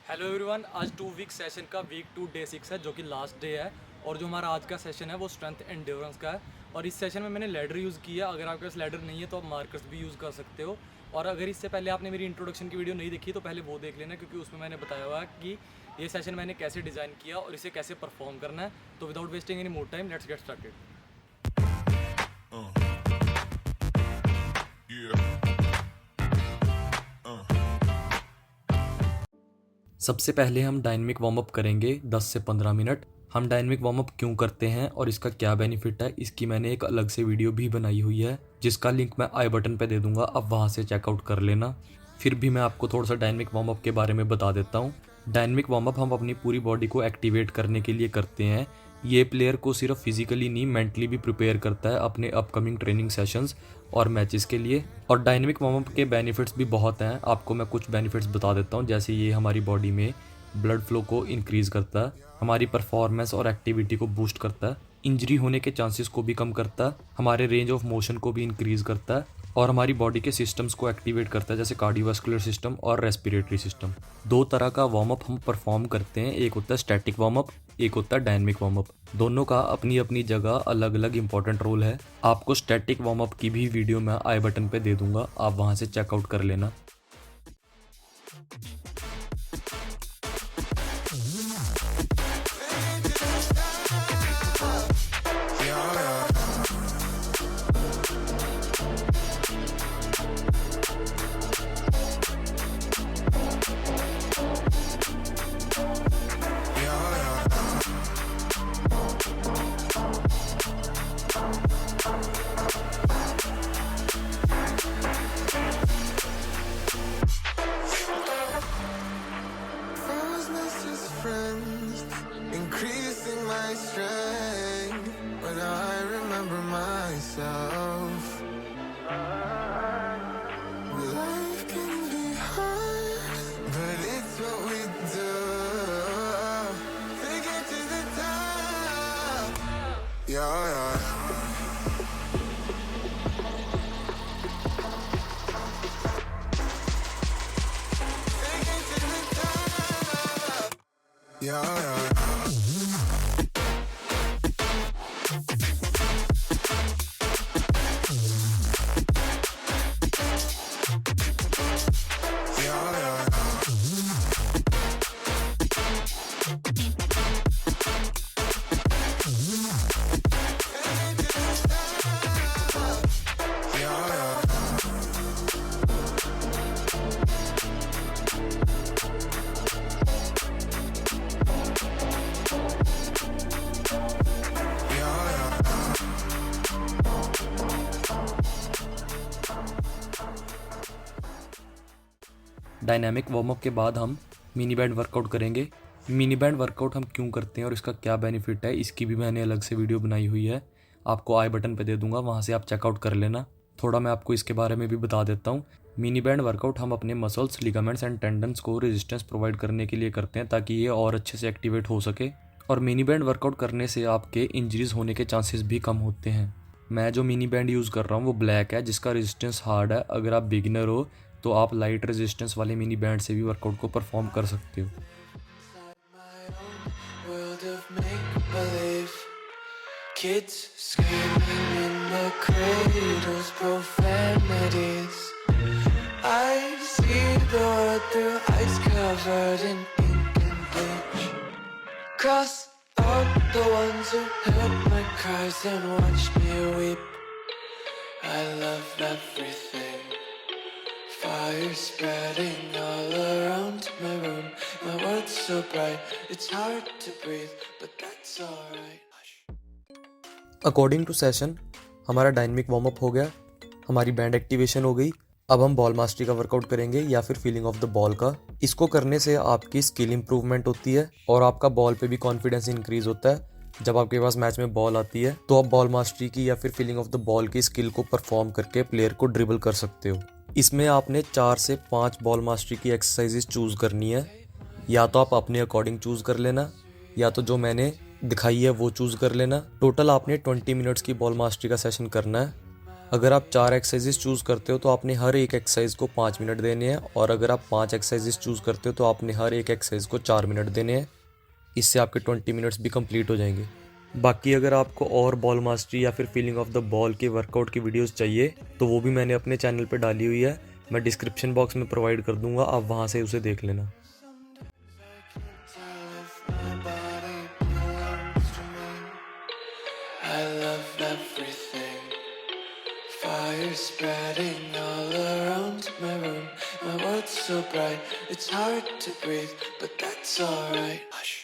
Hello everyone, आज 2 week session का week 2 day 6 है जो कि लास्ट डे है। और जो हमारा आज का सेशन है वो स्ट्रेंथ एंड्योरेंस का है। और इस सेशन में मैंने लैडर यूज़ किया। अगर आपके पास लैडर नहीं है तो आप मार्कर्स भी यूज़ कर सकते हो। और अगर इससे पहले आपने मेरी इंट्रोडक्शन की वीडियो नहीं देखी तो पहले वो देख लेना, क्योंकि उसमें मैंने बताया हुआ है कि ये सेशन मैंने कैसे डिज़ाइन किया और इसे कैसे परफॉर्म करना है। तो without wasting any more time, let's get started. सबसे पहले हम डायनेमिक वार्म अप करेंगे 10 से 15 मिनट। हम डायनेमिक वार्म अप क्यों करते हैं और इसका क्या बेनिफिट है, इसकी मैंने एक अलग से वीडियो भी बनाई हुई है जिसका लिंक मैं आई बटन पे दे दूंगा, आप वहां से चेकआउट कर लेना। फिर भी मैं आपको थोड़ा सा डायनेमिक वार्म अप के बारे में बता देता हूँ। डायनेमिक वार्म अप हम अपनी पूरी बॉडी को एक्टिवेट करने के लिए करते हैं। ये प्लेयर को सिर्फ फिजिकली नहीं, मेंटली भी प्रिपेयर करता है अपने अपकमिंग ट्रेनिंग सेशंस और मैचेस के लिए। और डायनेमिक वार्म अप के बेनिफिट्स भी बहुत हैं, आपको मैं कुछ बेनिफिट्स बता देता हूँ। जैसे ये हमारी बॉडी में ब्लड फ्लो को इंक्रीज़ करता है, हमारी परफॉर्मेंस और एक्टिविटी को बूस्ट करता है, इंजरी होने के चांसेस को भी कम करता है, हमारे रेंज ऑफ मोशन को भी इंक्रीज़ करता है और हमारी बॉडी के सिस्टम्स को एक्टिवेट करता है, जैसे कार्डियोवास्कुलर सिस्टम और रेस्पिरेटरी सिस्टम। दो तरह का वार्म अप हम परफॉर्म करते हैं, एक होता है स्टैटिक वार्म अप, एक होता है डायनेमिक वार्म अप। दोनों का अपनी अपनी जगह अलग अलग इंपॉर्टेंट रोल है। आपको स्टैटिक वार्म अप की भी वीडियो मैं आई बटन पे दे दूंगा, आप वहां से चेकआउट कर लेना। Friends, increasing my strength when I remember myself. Life can be hard, but it's what we do. Take it to the top. Yeah, yeah. Take it to the top. Yeah, yeah. Dynamic warm up के बाद हम mini band workout करेंगे। Mini band workout हम क्यों करते हैं और इसका क्या बेनिफिट है, इसकी भी मैंने अलग से वीडियो बनाई हुई है, आपको आई बटन पे दे दूंगा, वहाँ से आप चेकआउट कर लेना। थोड़ा मैं आपको इसके बारे में भी बता देता हूँ। मिनी बैंड वर्कआउट हम अपने मसल्स, लिगामेंट्स एंड टेंडन्स को रेजिस्टेंस प्रोवाइड करने के लिए करते हैं ताकि ये और अच्छे से एक्टिवेट हो सके। और मिनी बैंड वर्कआउट करने से आपके इंजरीज होने के चांसेस भी कम होते हैं। मैं जो मिनी बैंड यूज़ कर रहा हूँ वो ब्लैक है, जिसका रेजिस्टेंस हार्ड है। अगर आप बिगिनर हो तो आप लाइट रेजिस्टेंस वाले मिनी बैंड से भी वर्कआउट को परफॉर्म कर सकते हो। World of make-believe, kids screaming in the cradles, profanities. I see the world through ice covered in ink and bleach. Cross out the ones who heard my cries and watched me weep. I love everything. Fire spreading all around my room. My world's so bright, it's hard to breathe, but that's alright. According to session हमारा dynamic warm up हो गया, हमारी band activation हो गई। अब हम ball mastery का workout करेंगे या फिर फीलिंग ऑफ द बॉल का। इसको करने से आपकी स्किल इंप्रूवमेंट होती है और आपका बॉल पे भी कॉन्फिडेंस इंक्रीज होता है। जब आपके पास मैच में बॉल आती है तो आप बॉल मास्टरी की या फिर फीलिंग ऑफ द बॉल की स्किल को परफॉर्म करके प्लेयर को ड्रिबल कर सकते हो। इसमें आपने 4 से 5 बॉल मास्टरी की एक्सरसाइजेस चूज़ करनी है। या तो आप अपने अकॉर्डिंग चूज़ कर लेना, या तो जो मैंने दिखाई है वो चूज़ कर लेना। टोटल आपने 20 मिनट्स की बॉल मास्टरी का सेशन करना है। अगर आप 4 एक्सरसाइजेस चूज़ करते हो तो आपने हर एक एक्सरसाइज को 5 मिनट देने हैं, और अगर आप 5 एक्सरसाइजेस चूज़ करते हो तो आपने हर एक एक्सरसाइज को 4 मिनट देने हैं। इससे आपके 20 मिनट्स भी कंप्लीट हो जाएंगे। बाकी अगर आपको और बॉल मास्टरी या फिर फीलिंग ऑफ द बॉल के वर्कआउट की वीडियोस चाहिए तो वो भी मैंने अपने चैनल पे डाली हुई है, मैं डिस्क्रिप्शन बॉक्स में प्रोवाइड कर दूंगा, आप वहाँ से उसे देख लेना। I love everything. Fire spreading all around my room. My world's so bright, it's hard to breathe, but that's alright. Hush.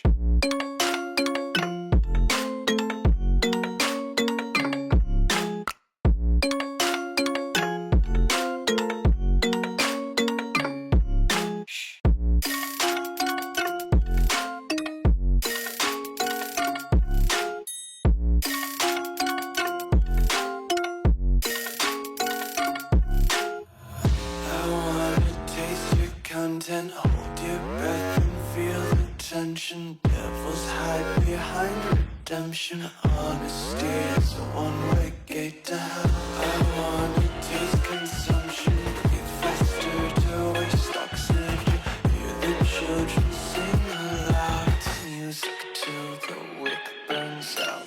Content, hold your breath and feel the tension. Devils hide behind redemption. Honesty is a one-way gate to hell. I wanna taste consumption. Breathe faster to waste oxygen. Hear the children sing aloud. It's music till the wick burns out.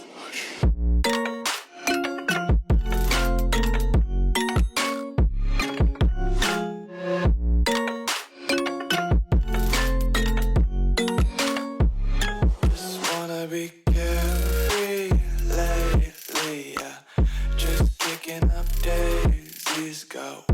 Be carefree lately, yeah. Just kicking up daisies, got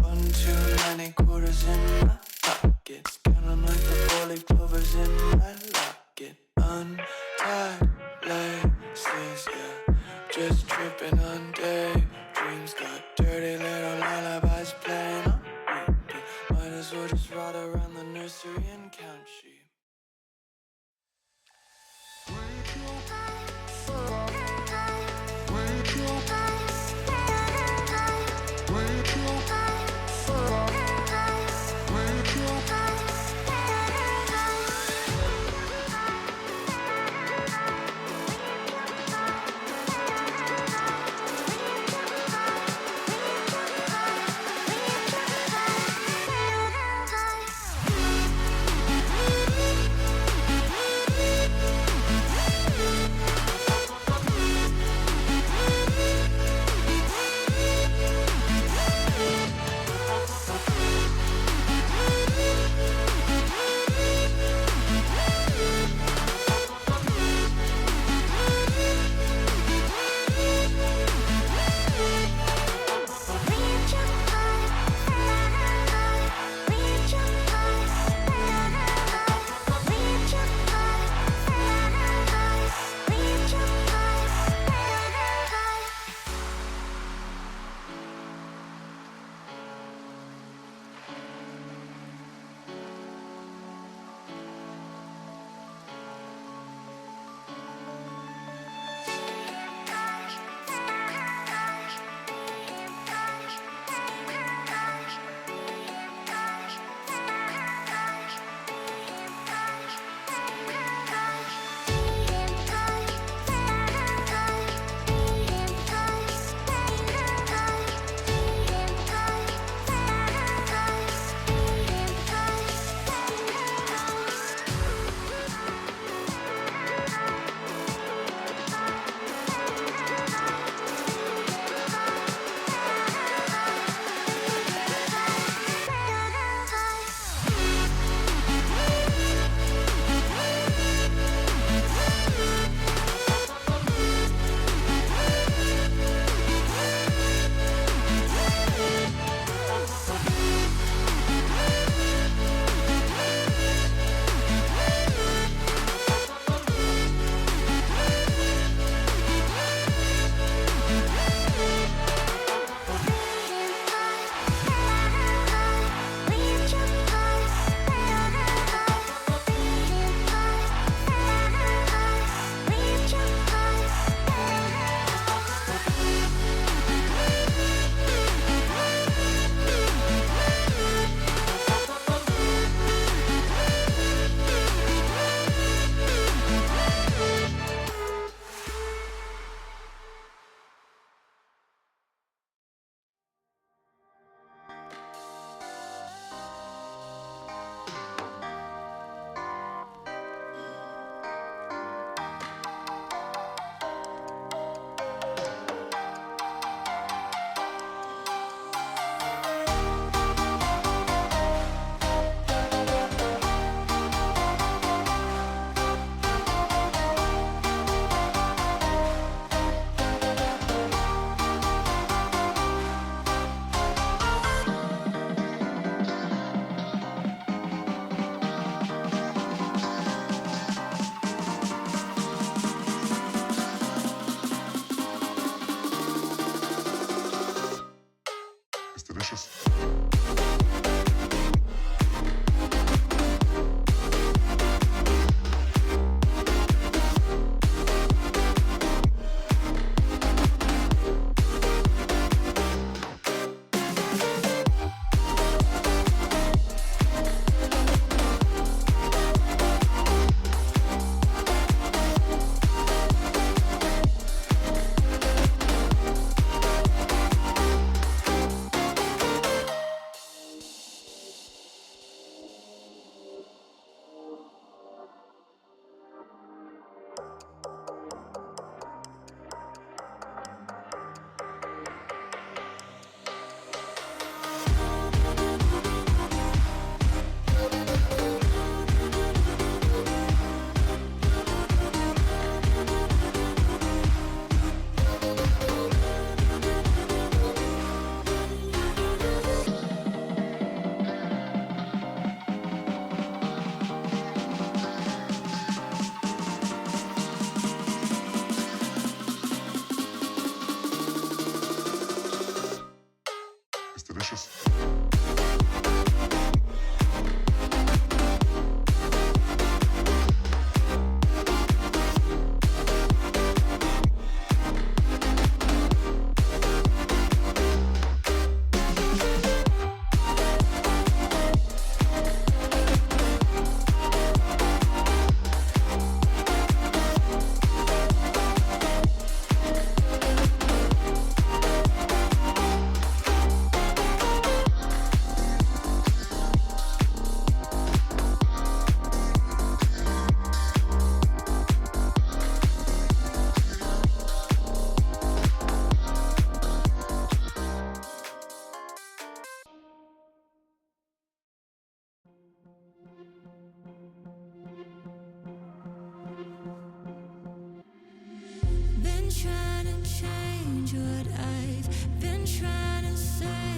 trying to change what I've been trying to say.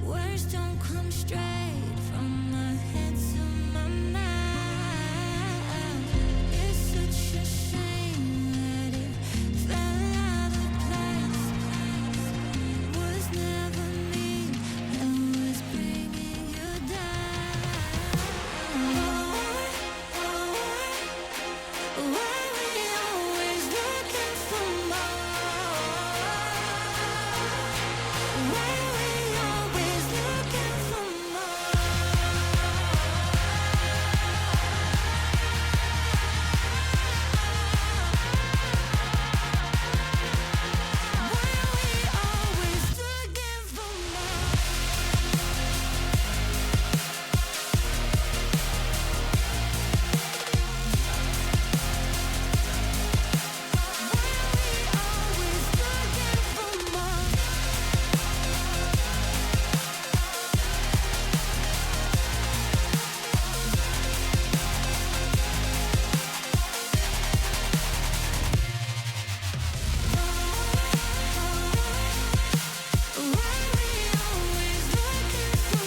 Words don't come straight from my head to my mouth. It's such a shame that it fell out of place. Was never me that was bringing you down. Why we always looking for more? Why we always looking for more? Why we always looking for more? Always looking for more. Why we always looking for more? Why we always looking for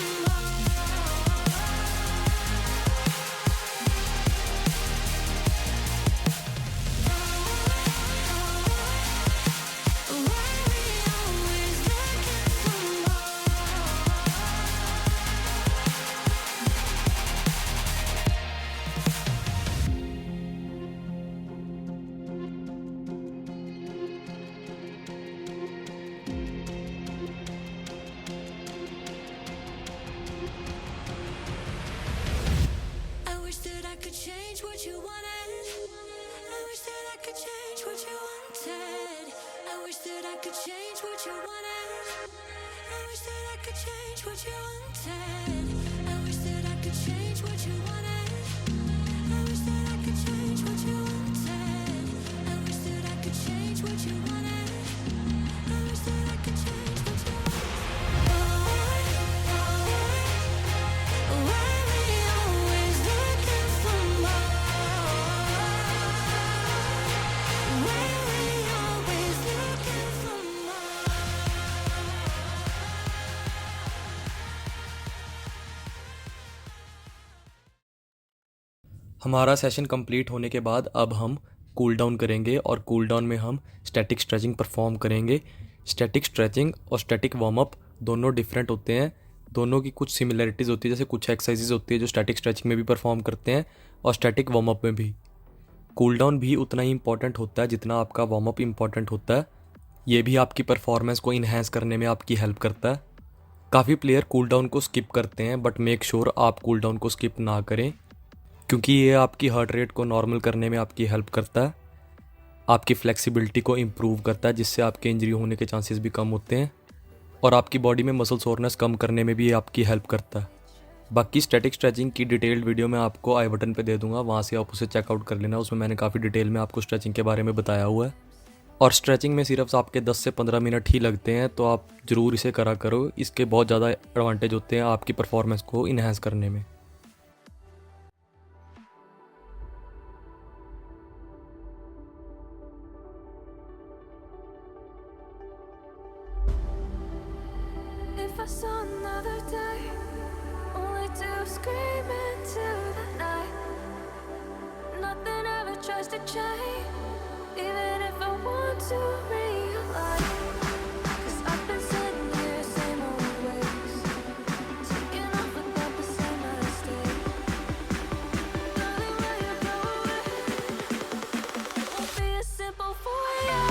I wish that I could change what you wanted. I wish that I could change what you wanted. I wish that I could change what you wanted. I wish that I could change what you wanted. I wish that I could change what you wanted. I wish that I could change what you wanted. I wish that I could change what you wanted. I wish that I could change what you Why we always looking for more? Why we always looking for more? हमारा session complete होने के बाद अब हम cool down करेंगे और cool down में हम स्टैटिक स्ट्रेचिंग परफॉर्म करेंगे। स्टैटिक स्ट्रेचिंग और स्टैटिक वार्म अप दोनों डिफरेंट होते हैं। दोनों की कुछ सिमिलरिटीज़ होती है, जैसे कुछ एक्सरसाइजेज होती है जो स्टैटिक स्ट्रेचिंग में भी परफॉर्म करते हैं और स्टैटिक वार्म अप में भी। कूल डाउन भी उतना ही इंपॉर्टेंट होता है जितना आपका वार्म अप इंपॉर्टेंट होता है। ये भी आपकी परफॉर्मेंस को इन्हेंस करने में आपकी हेल्प करता है। काफ़ी प्लेयर कूल डाउन को स्किप करते हैं, बट मेक श्योर आप कूल डाउन को स्किप ना करें, क्योंकि ये आपकी हार्ट रेट को नॉर्मल करने में आपकी हेल्प करता है, आपकी फ्लेक्सिबिलिटी को इम्प्रूव करता है, जिससे आपके इंजरी होने के चांसेस भी कम होते हैं, और आपकी बॉडी में मसल सोरनेस कम करने में भी ये आपकी हेल्प करता है। बाकी स्टैटिक स्ट्रेचिंग की डिटेल्ड वीडियो मैं आपको आई बटन पे दे दूंगा, वहाँ से आप उसे चेकआउट कर लेना। उसमें मैंने काफ़ी डिटेल में आपको स्ट्रेचिंग के बारे में बताया हुआ है। और स्ट्रेचिंग में सिर्फ आपके 10 से 15 मिनट ही लगते हैं, तो आप ज़रूर इसे करा करो। इसके बहुत ज़्यादा एडवांटेज होते हैं आपकी परफॉर्मेंस को इन्हेंस करने में। If I saw another day, only to scream into the night. Nothing ever tries to change, even if I want to realize. 'Cause I've been sitting here, same old ways, taking off without the same mistake. Darling, will you go away? Won't be as simple for you.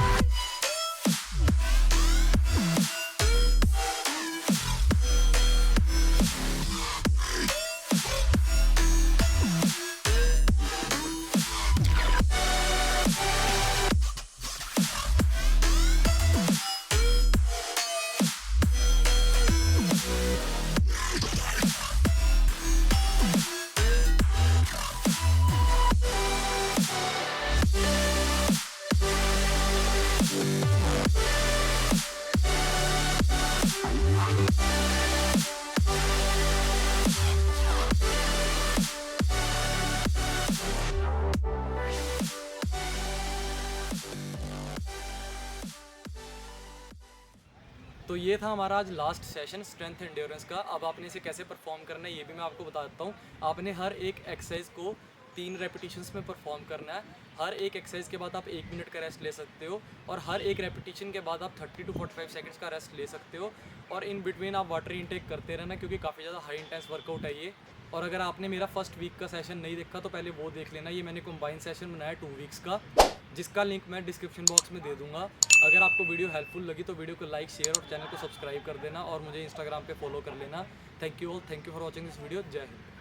तो ये था हमारा आज last session strength endurance का। अब आपने इसे कैसे परफॉर्म करना है ये भी मैं आपको बता देता हूँ। आपने हर एक एक्सरसाइज को 3 रेपिटेशंस में परफॉर्म करना है। हर एक एक्सरसाइज के बाद आप 1 मिनट का रेस्ट ले सकते हो और हर एक रेपिटेशन के बाद आप 30 to 45 सेकंड्स का रेस्ट ले सकते हो। और इन बिटवीन आप वाटर इनटेक करते रहना, क्योंकि काफ़ी ज़्यादा हाई इंटेंस वर्कआउट है ये। और अगर आपने मेरा फर्स्ट वीक का सेशन नहीं देखा तो पहले वो देख लेना। ये मैंने कंबाइन सेशन बनाया 2 वीक्स का, जिसका लिंक मैं डिस्क्रिप्शन बॉक्स में दे दूंगा। अगर आपको वीडियो हेल्पफुल लगी तो वीडियो को लाइक, शेयर और चैनल को सब्सक्राइब कर देना और मुझे इंस्टाग्राम पे फॉलो कर लेना। Thank you all, thank you for watching this video. जय हिंद।